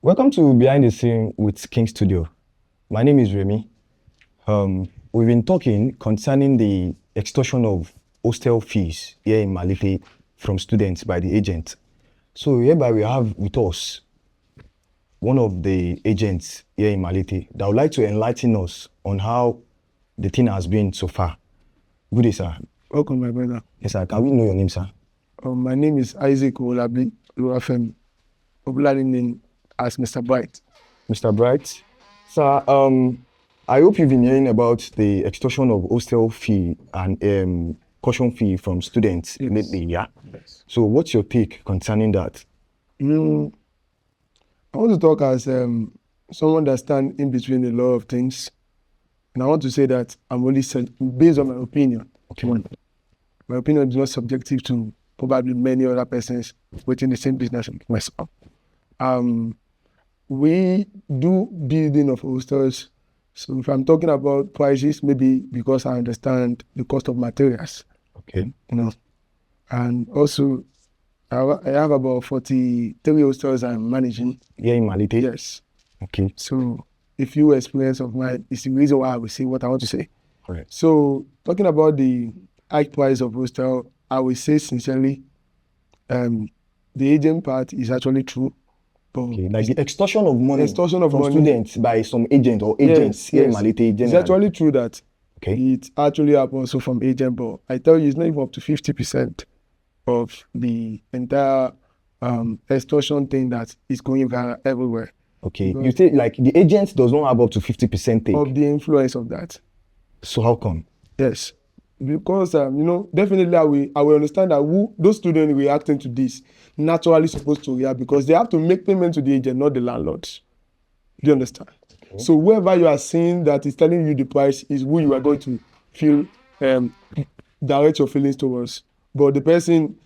Welcome to Behind the Scene with King Studio. My name is Remy. We've been talking concerning the extortion of hostel fees here in Malete from students by the agent. So hereby we have with us one of the agents here in Malete that would like to enlighten us on how the thing has been so far. Good day, sir. Welcome, my brother. Yes, sir. Can we know your name, sir? My name is Isaac Olabi Luafem, popularly known as Mr. Bright. Mr. Bright. Sir, I hope you've been hearing about the extortion of hostel fee and caution fee from students lately, yeah? Yes. So what's your take concerning that? I want to talk as someone that stands in between a lot of things. And I want to say that I'm only based on my opinion. Okay. My opinion is not subjective to probably many other persons within the same business like myself. We do building of hostels. So if I'm talking about prices, maybe because I understand the cost of materials. Okay. And also I have about 43 hostels I'm managing. Here in Malete? Yes. Okay. So a few experience of mine is the reason why I will say what I want to say. All right. So talking about the high price of hostel, I will say sincerely, the agent part is actually true. Okay. Like the extortion of money from money students by some agent or agents here in Malete. It's actually true that okay. it actually happens also from agent, but I tell you, it's not even up to 50% of the entire extortion thing that is going viral everywhere. Okay. You say like the agent does not have up to 50% take of the influence of that. So how come? Yes, because definitely I will understand that those students reacting to this naturally supposed to react because they have to make payment to the agent, not the landlords. Do you understand? Okay. So whoever you are seeing that is telling you the price is who you are going to feel direct your feelings towards. But the person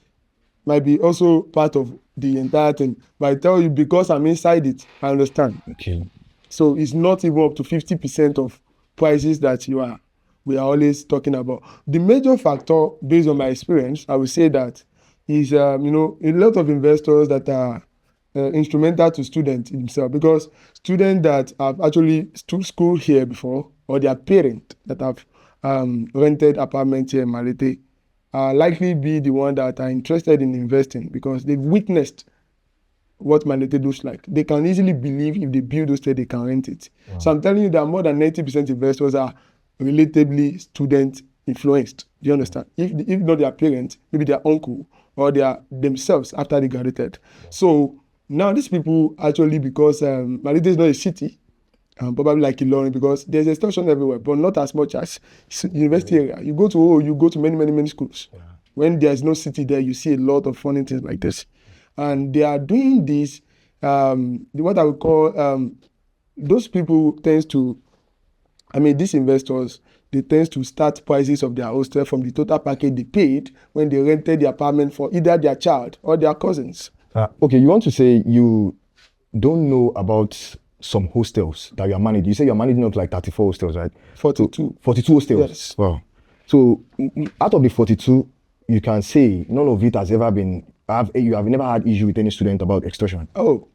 might be also part of the entire thing. But I tell you, because I'm inside it, I understand. Okay. So it's not even up to 50% of prices that we are always talking about. The major factor, based on my experience, I would say that is, a lot of investors that are instrumental to students themselves, because students that have actually school here before, or their parents that have rented apartments here in Malete, likely be the one that are interested in investing because they've witnessed what Malete looks like. They can easily believe if they build those they can rent it. Wow. So I'm telling you that more than 90% investors are relatively student influenced. Do you understand? If not their parents, maybe their uncle or themselves after they graduated. Yeah. So now these people actually, because Malete is not a city, probably like Ilorin, because there's extortion everywhere, but not as much as university area. You go to many schools. Yeah. When there's no city there, you see a lot of funny things like this. And they are doing this, what I would call, those people tends to, these investors, they tend to start prices of their hostel from the total package they paid when they rented the apartment for either their child or their cousins. Okay, you want to say you don't know about some hostels that you are managing. You say you're managing up like 34 hostels, right? 42. 42 hostels? Yes. Wow. So out of the 42, you can say none of it has ever been, you have never had issue with any student about extortion? Oh,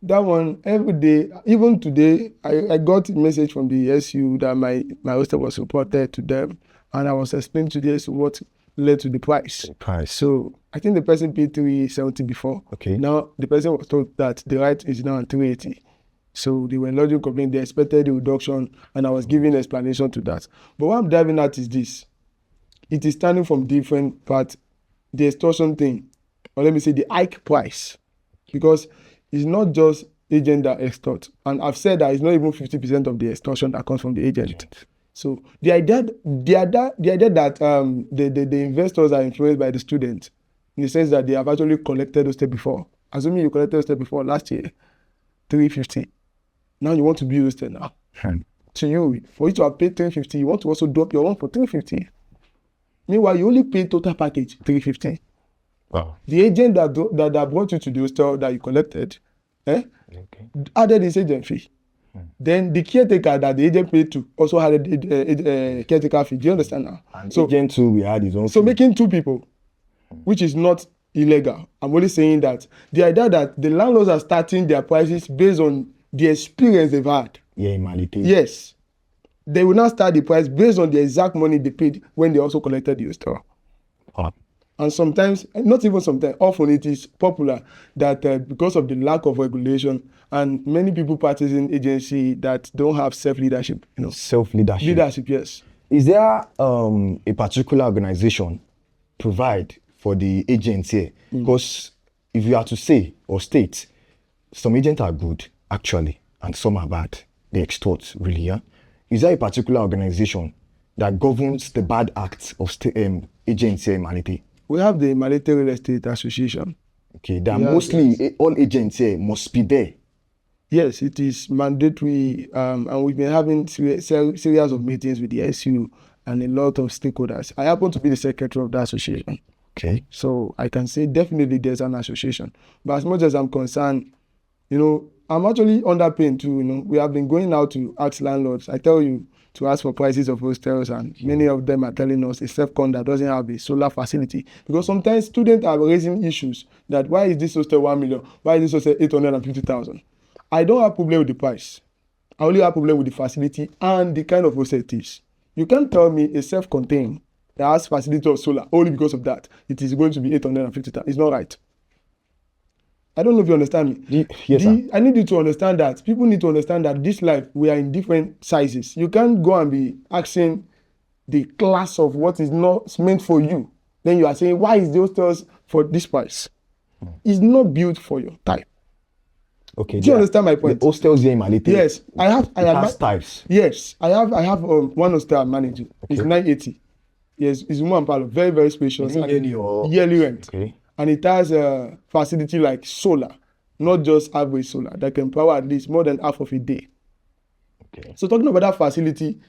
that one every day, even today, I got a message from the SU that my hostel was reported to them, and I was explaining to the SU what led to the price. So I think the person paid 370 before. Okay. Now the person was told that the right is now 380. So they were lodging complaint. They expected the reduction, and I was giving explanation to that. But what I'm driving at is this: it is starting from different parts. The extortion thing, or let me say the hike price, because it's not just agent that extort. And I've said that it's not even 50% of the extortion that comes from the agent. So the idea that the investors are influenced by the students, in the sense that they have actually collected those steps before. Assuming you collected those steps before last year, 350. Now you want to build those steps now. To you, for you to have paid 350, you want to also drop your own for 350. Meanwhile, you only pay total package 350. Wow. The agent that brought you to the hostel that you collected, added his agent fee. Then the caretaker that the agent paid to also had a caretaker fee. Do you understand now? And so agent too, we had his own. So making two people, which is not illegal. I'm only saying that the idea that the landlords are starting their prices based on the experience they've had. Yeah, in Malete. Yes. They will not start the price based on the exact money they paid when they also collected the hostel. Ah. And sometimes, not even sometimes, often it is popular that because of the lack of regulation and many people practicing agency that don't have self-leadership, Self-leadership. Leadership, yes. Is there a particular organization provide for the agents here? Because if you are to say or state, some agents are good actually, and some are bad. They extort, really. Yeah? Is there a particular organization that governs the bad acts of agents here in Malete? We have the Malete Real Estate Association. Okay, that mostly all agents here must be there. Yes, it is mandatory, and we've been having series of meetings with the SU and a lot of stakeholders. I happen to be the secretary of the association. Okay. So I can say definitely there's an association. But as much as I'm concerned, I'm actually underpaid too. We have been going out to ask landlords. I tell you, to ask for prices of hostels, and many of them are telling us a self-con that doesn't have a solar facility. Because sometimes students are raising issues that why is this hostel 1 million? Why is this hostel 850,000? I don't have problem with the price. I only have problem with the facility and the kind of hostel it is. You can't tell me a self-contained that has facility of solar only because of that it is going to be 850,000. It's not right. I don't know if you understand me. Yes, sir. I need you to understand that. People need to understand that this life, we are in different sizes. You can't go and be asking the class of what is not meant for you. Then you are saying, why is the hostels for this price? It's not built for your type. Okay. Do you understand my point? The hostels here in Malete. Yes, I have types. Yes, I have one hostel I'm managing. Okay. It's 980. Yes, it's one palo, very, very spacious. Yearly rent. Okay. And it has a facility like solar, not just average solar, that can power at least more than half of a day. Okay. So talking about that facility,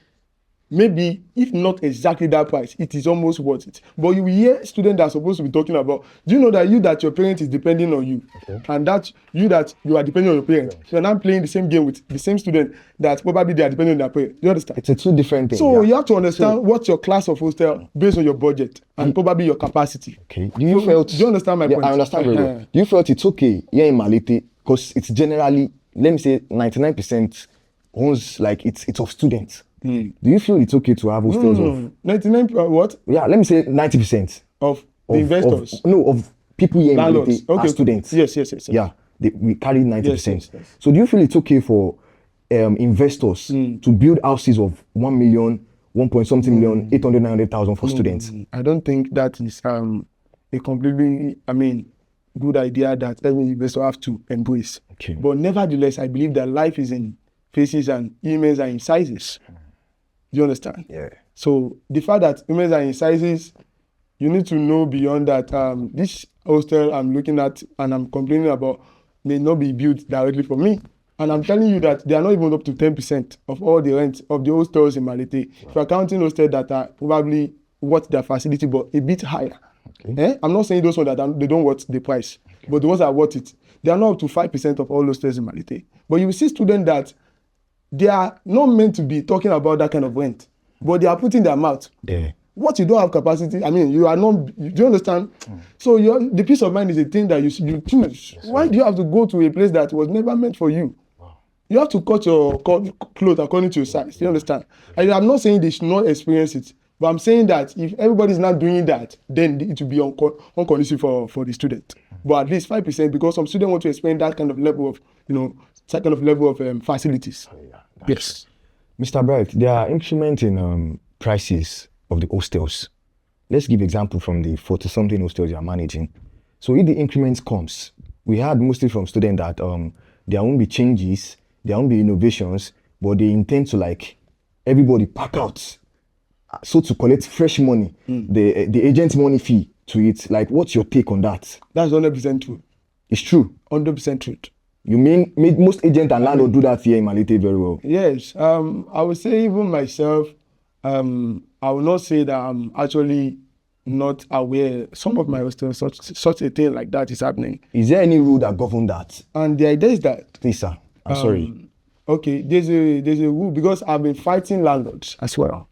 maybe if not exactly that price, it is almost worth it. But you will hear students that are supposed to be talking about, do you know that your parent is depending on you? Okay. And that you are depending on your parent. So you're not playing the same game with the same student that probably they are depending on their parent. Do you understand? It's a two different things. So you have to understand what's your class of hostel based on your budget and probably your capacity. Okay. Do you understand my point? I understand very well. Do you feel it's okay here in Malete? Because it's generally, let me say 99% owns like it's of students. Do you feel it's okay to have hostels of 99 what? Yeah, let me say 90% of the investors. Of people here in Malete are students. Yes. Yeah, we carry 90%. Yes. So do you feel it's okay for investors to build houses of 1 million, 1 point something million, 800, 900,000 for students? I don't think that is a completely, good idea that every investor have to embrace. Okay. But nevertheless, I believe that life is in phases and humans are in sizes. Do you understand? Yeah. So the fact that humans are in sizes, you need to know beyond that this hostel I'm looking at and I'm complaining about may not be built directly for me. And I'm telling you that they are not even up to 10% of all the rent of the hostels in Malete. Wow. If you're counting hostels that are probably worth their facility but a bit higher. Okay. I'm not saying those ones that they don't worth the price, but the ones that are worth it, they are not up to 5% of all hostels in Malete. But you will see students that they are not meant to be talking about that kind of rent, but they are putting their mouth. Yeah. What you don't have capacity, you are not, do you understand? So the peace of mind is a thing that you choose. Yes, why do you have to go to a place that was never meant for you? Wow. You have to cut your clothes according to your size. Do you understand? I'm not saying they should not experience it, but I'm saying that if everybody's not doing that, then it will be unconducive for the student. But at least 5%, because some students want to experience that kind of level of facilities. Oh, yeah. Yes. Mr. Bright, there are increments in prices of the hostels. Let's give example from the 40-something hostels you are managing. So if the increments comes, we heard mostly from students that there won't be changes, there won't be innovations, but they intend to like everybody pack out. So to collect fresh money, the agent's money fee to it. Like, what's your take on that? That's 100% true. It's true. 100% truth. You mean most agents and landlords do that here in Malete very well? Yes. I would say even myself, I will not say that I'm actually not aware. Some of my hostels, such a thing like that is happening. Is there any rule that governs that? And the idea is that... Please, sir. I'm sorry. Okay, there's a rule because I've been fighting landlords as well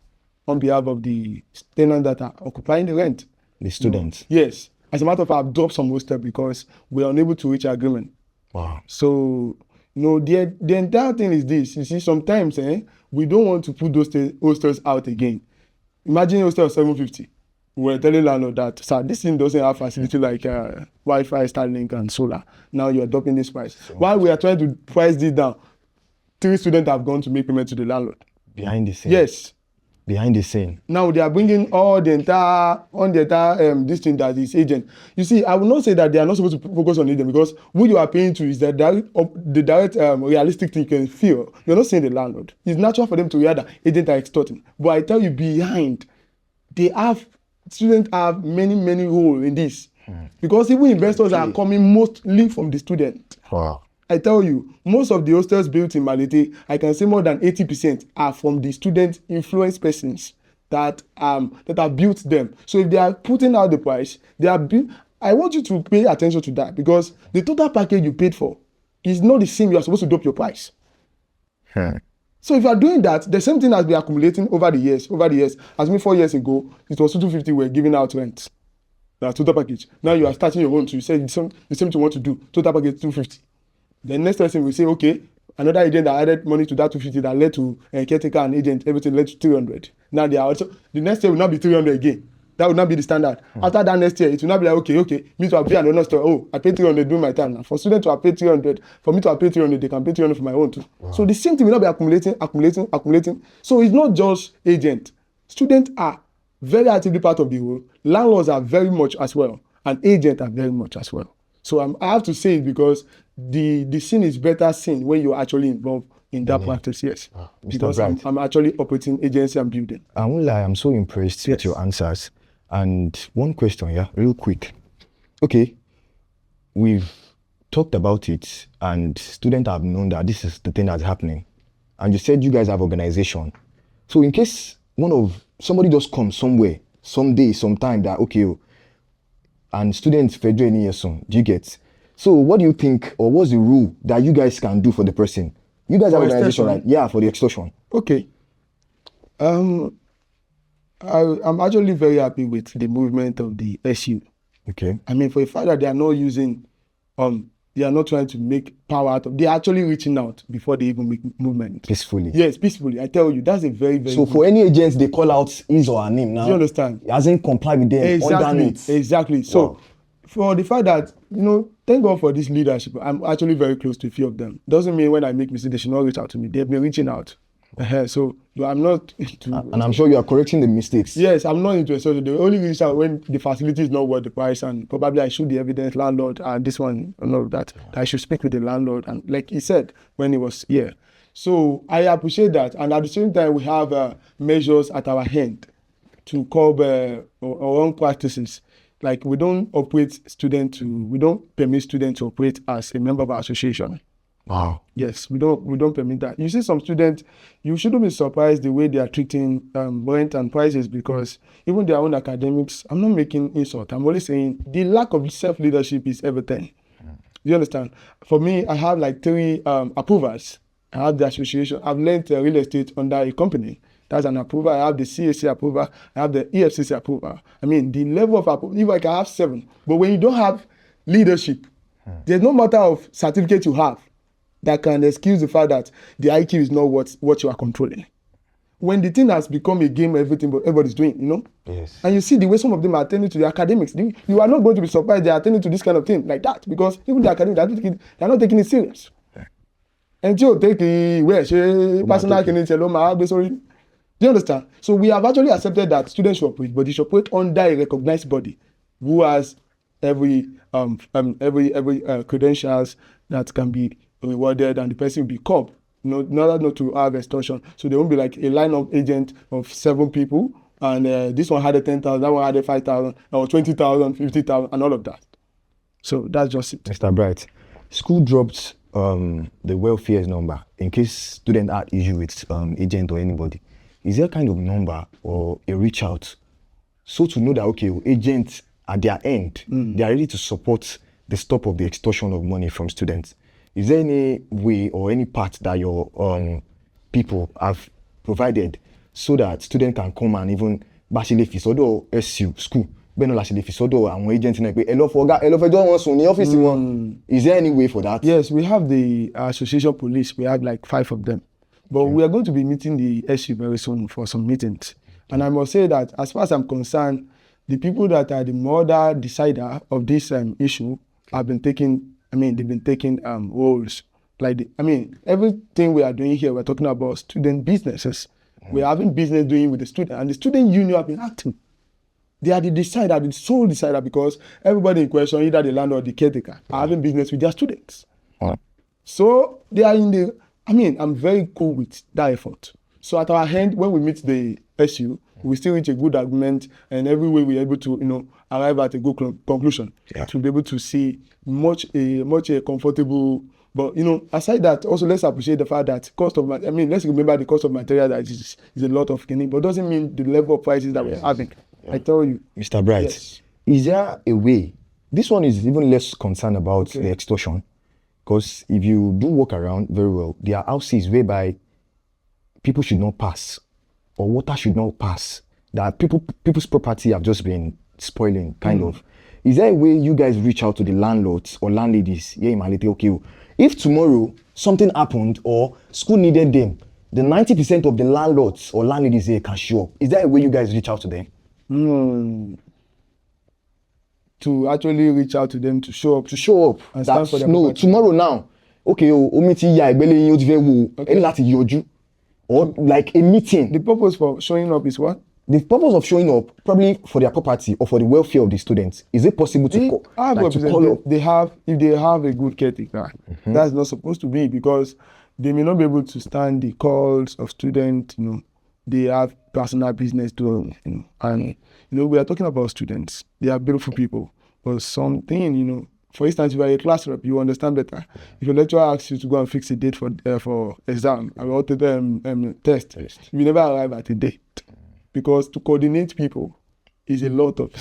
on behalf of the tenants that are occupying the rent. The students? Yes. As a matter of fact, I've dropped some hostel because we are unable to reach agreement. Wow. So, the entire thing is this. You see, sometimes we don't want to put those hostels out again. Imagine hostel of 750. We're telling landlord that, sir, this thing doesn't have facility like Wi-Fi, Starlink, and solar. Now you're dropping this price. While we are trying to price this down, 3 students have gone to make payment to the landlord. Behind the scene. Yes. Behind the scene. Now they are bringing all the entire this thing that is agent. You see, I will not say that they are not supposed to focus on agent, because who you are paying to is the direct realistic thing you can feel. You're not saying the landlord. It's natural for them to hear that agent are extorting. But I tell you, behind, students have many roles in this. Because even investors are coming mostly from the student. Wow. I tell you, most of the hostels built in Malete, I can say more than 80% are from the student influence persons that have built them. So if they are putting out the price, I want you to pay attention to that, because the total package you paid for is not the same. You are supposed to drop your price. So if you are doing that, the same thing has been accumulating over the years. As me 4 years ago, it was 250 we're giving out rent. That's total package. Now you are starting your own, so you say the same thing you want to do. Total package 250. The next person will say, okay, another agent that added money to that 250 that led to caretaker and agent, everything led to 300. Now they are also, the next year will not be 300 again. That would not be the standard. After that next year, it will not be like, okay, me to have paid another store. Oh, I paid 300 during my time now. For students to have paid 300, for me to have paid 300, they can pay 300 for my own too. Wow. So the same thing will not be accumulating. So it's not just agent. Students are very actively part of the role. Landlords are very much as well. And agents are very much as well. So I have to say it because the scene is better seen when you're actually involved in that practice, yes. Because I'm actually operating agency and building. I won't lie, I'm so impressed with your answers. And one question, real quick. Okay, we've talked about it and students have known that this is the thing that's happening. And you said you guys have organization. So in case somebody just comes somewhere, someday, sometime that, okay, and students federal any year soon, do you get? So what do you think, or what's the rule that you guys can do for the person? You guys have organization, right? Yeah, for the extortion. Okay. I'm actually very happy with the movement of the SU. Okay. I mean, for a fact that they are not using, they are not trying to make power out of, they are actually reaching out before they even make movement. Peacefully. Yes, peacefully. I tell you, that's a very So for any agents, they call out his or her name now. Do you understand? It hasn't complied with them. Exactly. So for the fact that, thank God for this leadership. I'm actually very close to a few of them. Doesn't mean when I make mistakes, they should not reach out to me. They've been reaching out. So I'm not and I'm sure you are correcting the mistakes. Yes, I'm not into it. So they only reach out when the facility is not worth the price, and probably I show the evidence, landlord, and this one, that I should speak with the landlord. And like he said when he was here. So I appreciate that. And at the same time, we have measures at our hand to curb our wrong practices. Like we don't permit students to operate as a member of our association. Wow. Yes, we don't permit that. You see some students, you shouldn't be surprised the way they are treating rent and prices, because even their own academics, I'm not making insult. I'm only saying the lack of self-leadership is everything. You understand? For me, I have like 3 approvers. I have the association. I've lent real estate under a company. That's an approval. I have the CAC approval. I have the EFCC approval. I mean, the level of approval, if I can have 7. But when you don't have leadership, there's no matter of certificate you have that can excuse the fact that the IQ is not what you are controlling. When the thing has become a game, everybody's doing, Yes. And you see the way some of them are attending to the academics. You are not going to be surprised they are attending to this kind of thing like that, because even the academics, they are not taking it serious. And you take personal do you understand? So we have actually accepted that students should operate, but they should operate under a recognized body who has every credentials that can be rewarded, and the person will be curbed, in order not to have extortion. So there won't be like a line of agent of 7 people, and this one had 10,000, that one had 5,000, or 20,000, 50,000, and all of that. So that's just it. Mr. Bright, school dropped the welfare number in case student had issue with agent or anybody. Is there a kind of number or a reach out so to know that, okay, agents at their end, they are ready to support the stop of the extortion of money from students? Is there any way or any part that your people have provided so that students can come and even bachelor fees, although SU school, bẹ́ẹ̀ náà la ṣe lè fi sọ́dọ̀ àwọn agent náà pé ẹ lọ fẹjọ́ wọn sùn ní ọ́fíìsì wọn. Is there any way for that? Yes, we have the association police. We have like 5 of them. But we are going to be meeting the SU very soon for some meetings. And I must say that as far as I'm concerned, the people that are the mother decider of this issue have been taking, they've been taking roles. Everything we are doing here, we're talking about student businesses. We're having business doing with the student, and the student union have been acting. They are the decider, the sole decider, because everybody in question, either the landlord or the caretaker, are having business with their students. So they are in the, I'm very cool with that effort. So at our end, when we meet the SU, we still reach a good agreement, and every way we're able to, arrive at a good conclusion to be able to see much comfortable. But aside that, also let's appreciate the fact that let's remember the cost of material that is a lot of money, but doesn't mean the level of prices that we're having. I tell you, Mr. Bright, yes. Is there a way? This one is even less concerned about the extortion, because if you do walk around very well, there are houses whereby people should not pass, or water should not pass. That people's property have just been spoiling, kind of. Is there a way you guys reach out to the landlords or landladies? Yeah, in Malete, okay. If tomorrow something happened or school needed them, the 90% of the landlords or landladies here can show up. Is there a way you guys reach out to them? To actually reach out to them to show up. And stand for their property. Tomorrow now. Okay, or like a meeting. The purpose for showing up is what? The purpose of showing up, probably for their property or for the welfare of the students. Is it possible to call up? If they have a good caretaker, that's not supposed to be, because they may not be able to stand the calls of students. They have personal business to, and we are talking about students. They are beautiful people, but something, for instance, if you are a class rep, you understand better. If your lecturer asks you to go and fix a date for exam or test, you never arrive at a date. Because to coordinate people is a lot of,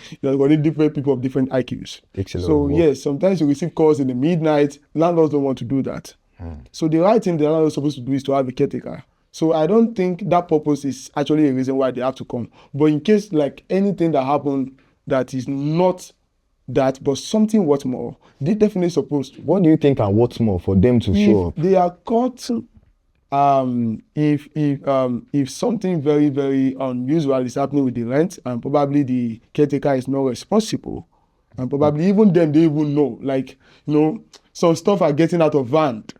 you coordinate different people of different IQs. So yes, sometimes you receive calls in the midnight. Landlords don't want to do that. So the right thing the landlord is supposed to do is to have a caretaker. So I don't think that purpose is actually a reason why they have to come. But in case like anything that happened that is not that, but something what more, they definitely supposed to. What do you think are what's more for them to show up? They are caught. If something very, very unusual is happening with the rent, and probably the caretaker is not responsible, and probably even them, they even know, some stuff are getting out of hand.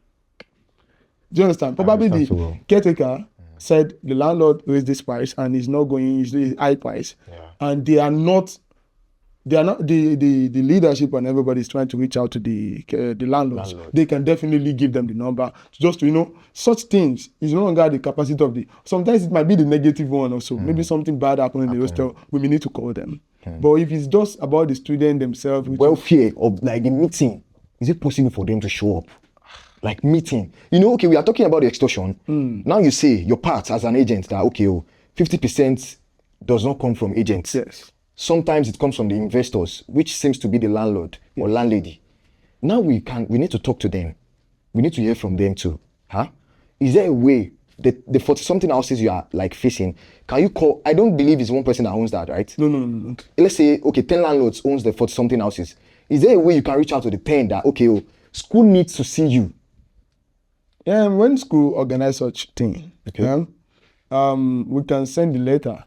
Do you understand? Probably the caretaker said the landlord raised this price and is not going, is the high price, and they are not the leadership, and everybody is trying to reach out to the landlords. They can definitely give them the number. Just to, such things is no longer the capacity of the, sometimes it might be the negative one also. Maybe something bad happened in the hostel, we may need to call them. But if it's just about the student themselves. Welfare of like the meeting, is it possible for them to show up? Like meeting. Okay, we are talking about the extortion. Now you say your part as an agent that, 50% does not come from agents. Yes. Sometimes it comes from the investors, which seems to be the landlord or landlady. Now we need to talk to them. We need to hear from them too. Is there a way, the 40-something houses you are like facing, can you call? I don't believe it's one person that owns that, right? No. Let's say, 10 landlords owns the 40-something houses. Is there a way you can reach out to the 10 that, school needs to see you? Yeah, when school organize such thing, we can send the letter.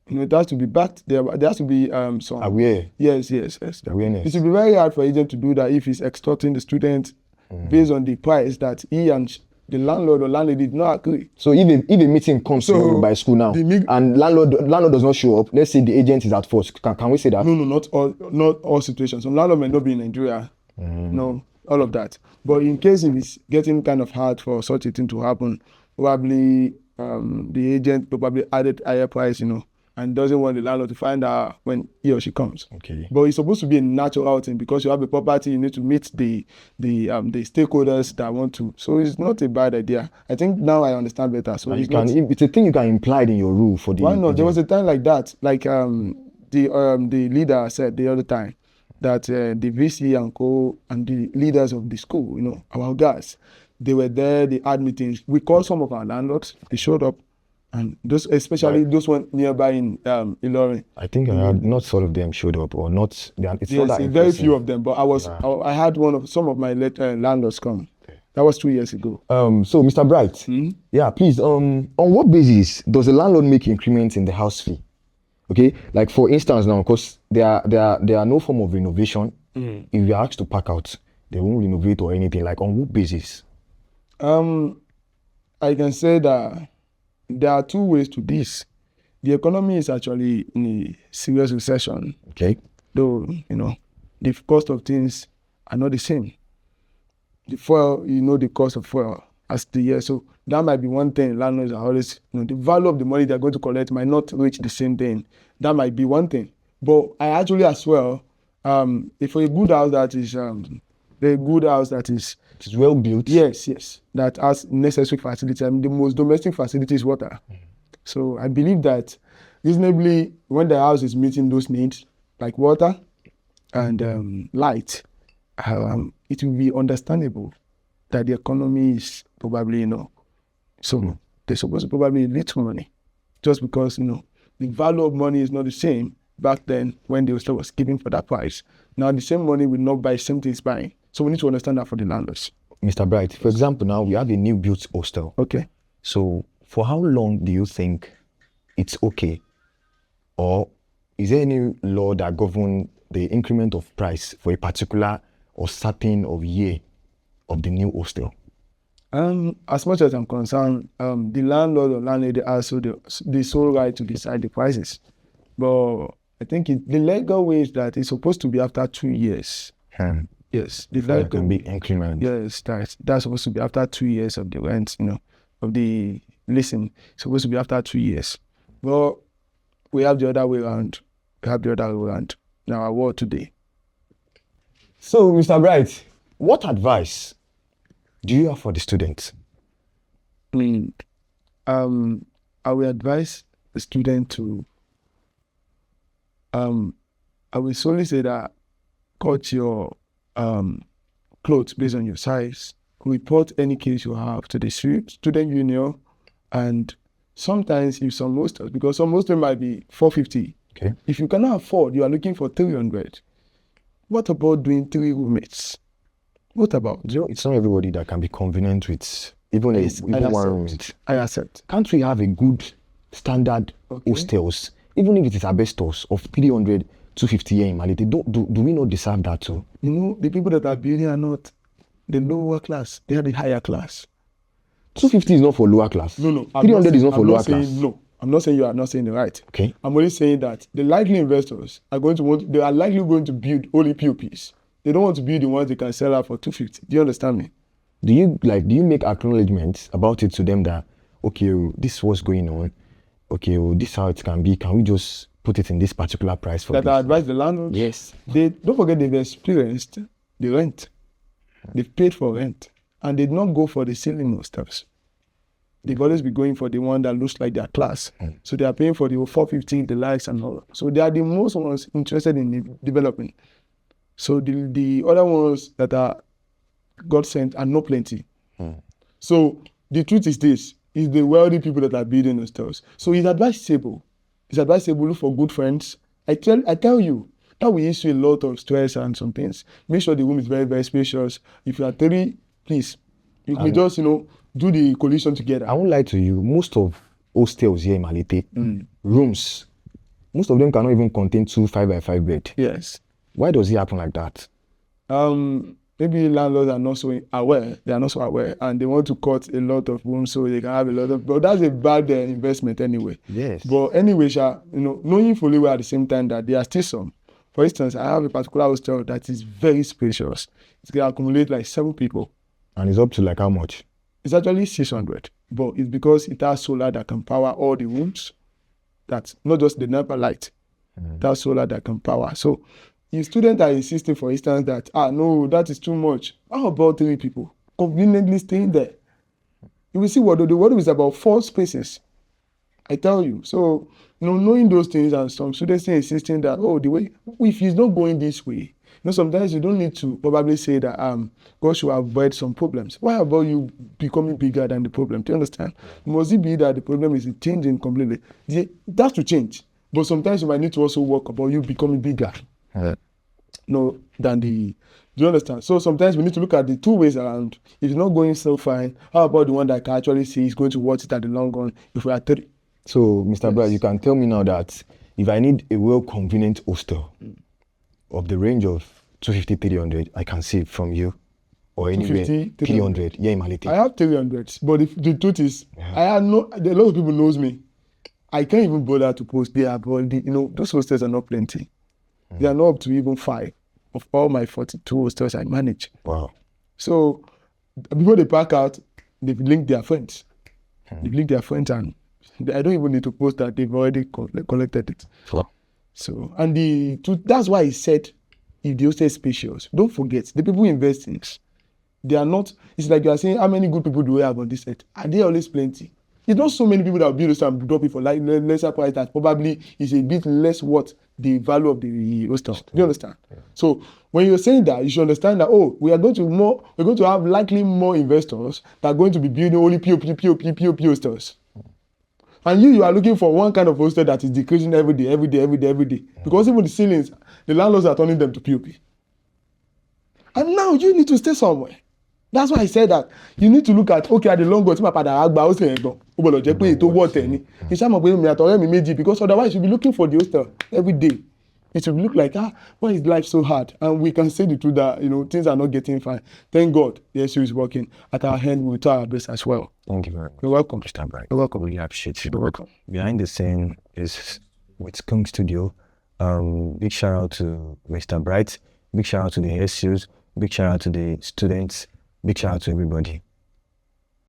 It has to be backed. There has to be some aware. Yes. The awareness. It will be very hard for agent to do that if he's extorting the student based on the price that he and the landlord or landlady did not agree. So if a meeting comes by school now and landlord does not show up, let's say the agent is at fault. Can we say that? No, not all situations. Some landlord may not be in Nigeria. No, all of that. But in case if it's getting kind of hard for such a thing to happen, probably the agent probably added higher price, and doesn't want the landlord to find out when he or she comes. Okay. But it's supposed to be a natural thing, because you have a property, you need to meet the stakeholders that want to. So it's not a bad idea. I think now I understand better. So it's a thing you can imply in your rule for the. Why not? There was a time like that, like the leader said the other time that the VC and co and the leaders of the school, our guys, they were there. They had meetings. We called some of our landlords. They showed up. And those, especially those one nearby in Ilorin. I think I had not all of them showed up, or not. It's not Yes, that very few impressive. of them. But I had some of my landlords come. That was 2 years ago. So Mr. Bright, yeah, please, on what basis does the landlord make increments in the house fee? Okay, like for instance now, because there are no form of renovation. If you're asked to pack out, they won't renovate or anything. Like on what basis? I can say that there are two ways to this. The economy is actually in a serious recession. Okay. Though, the cost of things are not the same. The fuel, the cost of fuel as the year. So that might be one thing landlords are always, the value of the money they're going to collect might not reach the same thing. That might be one thing. But I actually as well, if for a good house that is, the good house that is, It's well built. yes, that has necessary facility. I mean, the most domestic facility is water. So I believe that reasonably, when the house is meeting those needs, like water and light, it will be understandable that the economy is probably, so they're supposed to probably need little money, just because, the value of money is not the same back then when they was giving for that price. Now the same money will not buy same things buying. So we need to understand that for the landlords. Mr. Bright, for example, now we have a new built hostel. Okay. So for how long do you think it's okay? Or is there any law that governs the increment of price for a particular or certain of year of the new hostel? As much as I'm concerned, the landlord or landlady has the sole right to decide the prices. But I think the legal way is that it's supposed to be after 2 years. Yes, the That can be increment. Yes, that's supposed to be after 2 years of the rent, of the leasing. It's supposed to be after 2 years. But we have the other way around. In our world today. So, Mr. Bright, what advice do you have for the students? I will advise the student to, I will solely say that cut your clothes based on your size. Report any case you have to the student union, and sometimes if some hostels, because some hostels might be 450. Okay. If you cannot afford, you are looking for 300. What about doing 3 roommates? What about? It's not everybody that can be convenient with even one roommate. I accept. Can't we have a good standard hostels, even if it is asbestos of 300, 250 here in Malete? Do we not deserve that too? The people that are building are not the lower class. They are the higher class. 250 is not for lower class. No. 300 is not for lower class. No, I'm not saying you are not saying the right. Okay. I'm only saying that the likely investors are likely going to build only POPs. They don't want to build the ones they can sell out for 250. Do you understand me? Do you make acknowledgements about it to them that, okay, this is what's going on, okay, this is how it can be, can we just put it in this particular price for that this? I advise the landlords? Yes. Don't forget they've experienced the rent. They've paid for rent. And they did not go for the ceiling hostels. They've always been going for the one that looks like their class. So they are paying for the 450, the likes and all. So they are the most ones interested in developing. So the other ones that are God sent are not plenty. So the truth is this, is the wealthy people that are building hostels. So it's advisable. Look for good friends. I tell you, that will issue a lot of stress and some things. Make sure the room is very, very spacious. If you are 3, please, you can just, do the collision together. I won't lie to you, most of hostels here in Malete, rooms, most of them cannot even contain 2 5x5 bed. Yes. Why does it happen like that? Maybe landlords are not so aware. They are not so aware, and they want to cut a lot of rooms so they can have a lot of. But that's a bad investment anyway. Yes. But anyway, knowing fully well at the same time that there are still some. For instance, I have a particular hostel that is very spacious. It can accommodate like 7 people. And it's up to like how much? It's actually 600, but it's because it has solar that can power all the rooms. That's not just the NEPA light. That's solar that can power. So if students are insisting, for instance, that, no, that is too much. How about 3 people conveniently staying there? You will see what the room is about 4 spaces. I tell you. So, knowing those things, and some students insisting that, the way, if it's not going this way, know, sometimes you don't need to probably say that God should avoid some problems. Why about you becoming bigger than the problem? Do you understand? Must it be that the problem is changing completely? That's to change. But sometimes you might need to also work about you becoming bigger. Than the. Do you understand? So sometimes we need to look at the two ways around. If it's not going so fine, how about the one that I can actually see is going to watch it at the long run if we are 30? So, Mr. Bright, you can tell me now that if I need a well-convenient hostel of the range of 250, 300, I can see it from you or anywhere 250, 300. Yeah, in Malete. I have 300, but the truth is, I have a lot of people knows me. I can't even bother to post there, but those hostels are not plenty. They are not up to even 5 of all my 42 hostels I manage. Wow. So before they pack out, they've linked their friends. They've linked their friends, and I don't even need to post that they've already collected it. Wow. So, and that's why I said, if the hostel is spacious, don't forget, the people who invest in it, they are not, it's like you are saying, how many good people do we have on this earth? Are there always plenty? It's not so many people that will build hostel and drop it for like lesser price that probably is a bit less worth the value of the hostel. Do you understand? Yeah. So when you're saying that, you should understand that, we're going to have likely more investors that are going to be building only POP hostels. And you are looking for one kind of hostel that is decreasing every day. Because even the ceilings, the landlords are turning them to POP. And now you need to stay somewhere. That's why I said that you need to look at, at the long run, tí màá padà wá gba hostel yẹn gan. Ó gbọ́dọ̀ jẹ́ pé ètò wọ̀ tẹ̀ ni. Iṣẹ́ àmọ̀ pé mi àtọ̀rẹ́ mi méjì, because otherwise you'll be looking for the hostel every day. It will look like, why is life so hard? And we can say the truth that, things are not getting fine. Thank God the SU is working. At our hand, we'll try our best as well. Thank you very much. You're welcome. Mr. Bright. You're welcome. We appreciate you. You're welcome. Behind the scene is with Kung Studio. Big shout out to Mr. Bright. Big shout out to the SUs. Big shout out to the students. Big shout out to everybody.